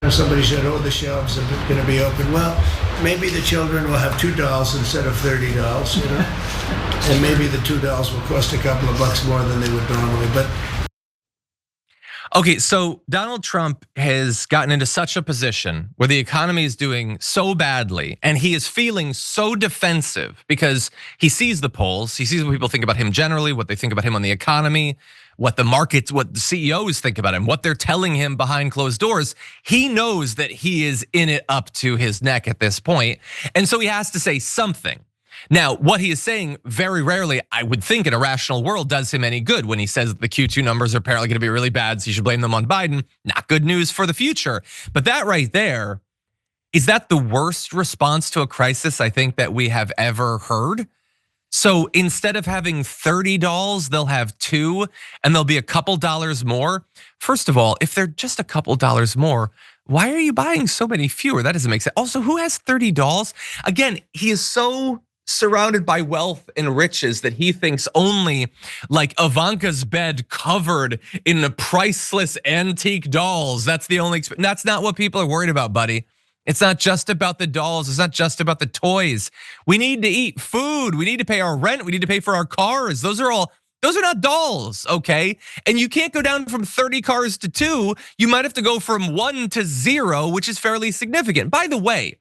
Somebody said, oh, the shelves are going to be open. Well, maybe the children will have $2 instead of $30, and maybe the $2 will cost a couple of bucks more than they would normally. But okay, so Donald Trump has gotten into such a position where the economy is doing so badly and he is feeling so defensive because he sees the polls, he sees what people think about him generally, what they think about him on the economy, what the markets, what the CEOs think about him, what they're telling him behind closed doors. He knows that he is in it up to his neck at this point, and so he has to say something. Now, what he is saying very rarely, I would think in a rational world, does him any good when he says that the Q2 numbers are apparently gonna be really bad, so you should blame them on Biden. Not good news for the future. But that right there, is that the worst response to a crisis I think that we have ever heard? So instead of having $30, they'll have $2 and there'll be a couple dollars more. First of all, if they're just a couple dollars more, why are you buying so many fewer? That doesn't make sense. Also, who has $30? Again, he is so surrounded by wealth and riches that he thinks only like Ivanka's bed covered in the priceless antique dolls. That's the only, that's not what people are worried about, buddy. It's not just about the dolls. It's not just about the toys. We need to eat food. We need to pay our rent. We need to pay for our cars. Those are not dolls, okay? And you can't go down from 30 cars to 2. You might have to go from 1 to 0, which is fairly significant. By the way,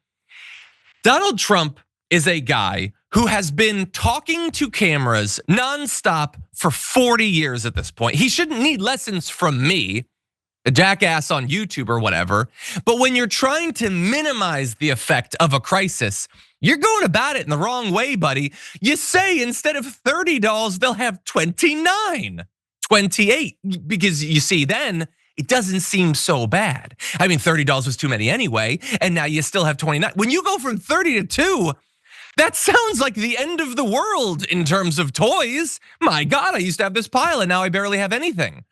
Donald Trump is a guy who has been talking to cameras nonstop for 40 years at this point. He shouldn't need lessons from me, a jackass on YouTube or whatever. But when you're trying to minimize the effect of a crisis, you're going about it in the wrong way, buddy. You say instead of $30, they'll have 29, 28, because you see then it doesn't seem so bad. I mean, $30 was too many anyway, and now you still have 29. When you go from 30 to 2, that sounds like the end of the world in terms of toys. My God, I used to have this pile and now I barely have anything.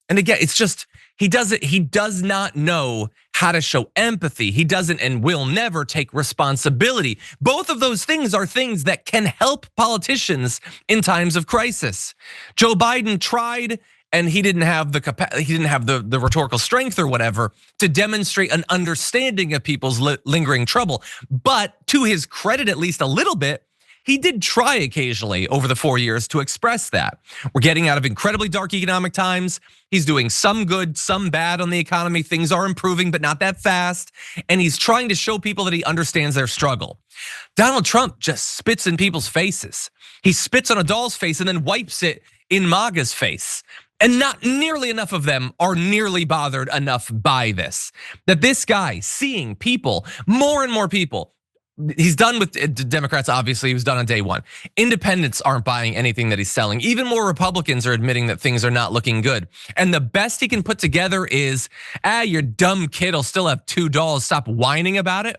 And again, it's just, he does not know how to show empathy. He doesn't and will never take responsibility. Both of those things are things that can help politicians in times of crisis. Joe Biden tried, and he didn't have the rhetorical strength or whatever to demonstrate an understanding of people's lingering trouble. But to his credit, at least a little bit, he did try occasionally over the 4 years to express that. We're getting out of incredibly dark economic times. He's doing some good, some bad on the economy. Things are improving, but not that fast. And he's trying to show people that he understands their struggle. Donald Trump just spits in people's faces. He spits on a doll's face and then wipes it in MAGA's face. And not nearly enough of them are nearly bothered enough by this. That this guy, seeing people, more and more people, he's done with Democrats, obviously, he was done on day one. Independents aren't buying anything that he's selling. Even more Republicans are admitting that things are not looking good. And the best he can put together is, your dumb kid will still have $2, stop whining about it.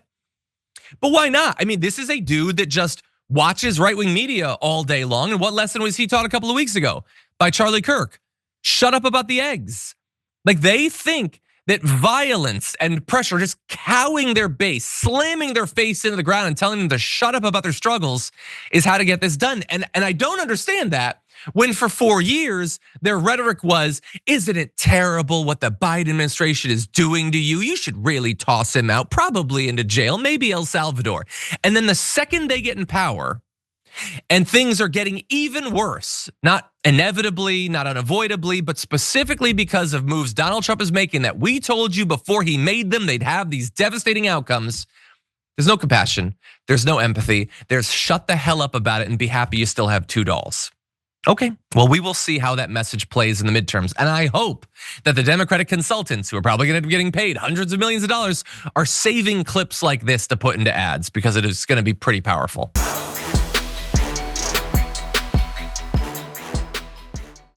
But why not? I mean, this is a dude that just watches right-wing media all day long. And what lesson was he taught a couple of weeks ago by Charlie Kirk? Shut up about the eggs. Like they think that violence and pressure, just cowing their base, slamming their face into the ground and telling them to shut up about their struggles is how to get this done. And I don't understand that when for 4 years, their rhetoric was, isn't it terrible what the Biden administration is doing to you? You should really toss him out, probably into jail, maybe El Salvador. And then the second they get in power, and things are getting even worse, not inevitably, not unavoidably, but specifically because of moves Donald Trump is making that we told you before he made them, they'd have these devastating outcomes. There's no compassion, there's no empathy, there's shut the hell up about it and be happy you still have $2. Okay, well, we will see how that message plays in the midterms. And I hope that the Democratic consultants, who are probably gonna be getting paid hundreds of millions of dollars, are saving clips like this to put into ads because it is gonna be pretty powerful.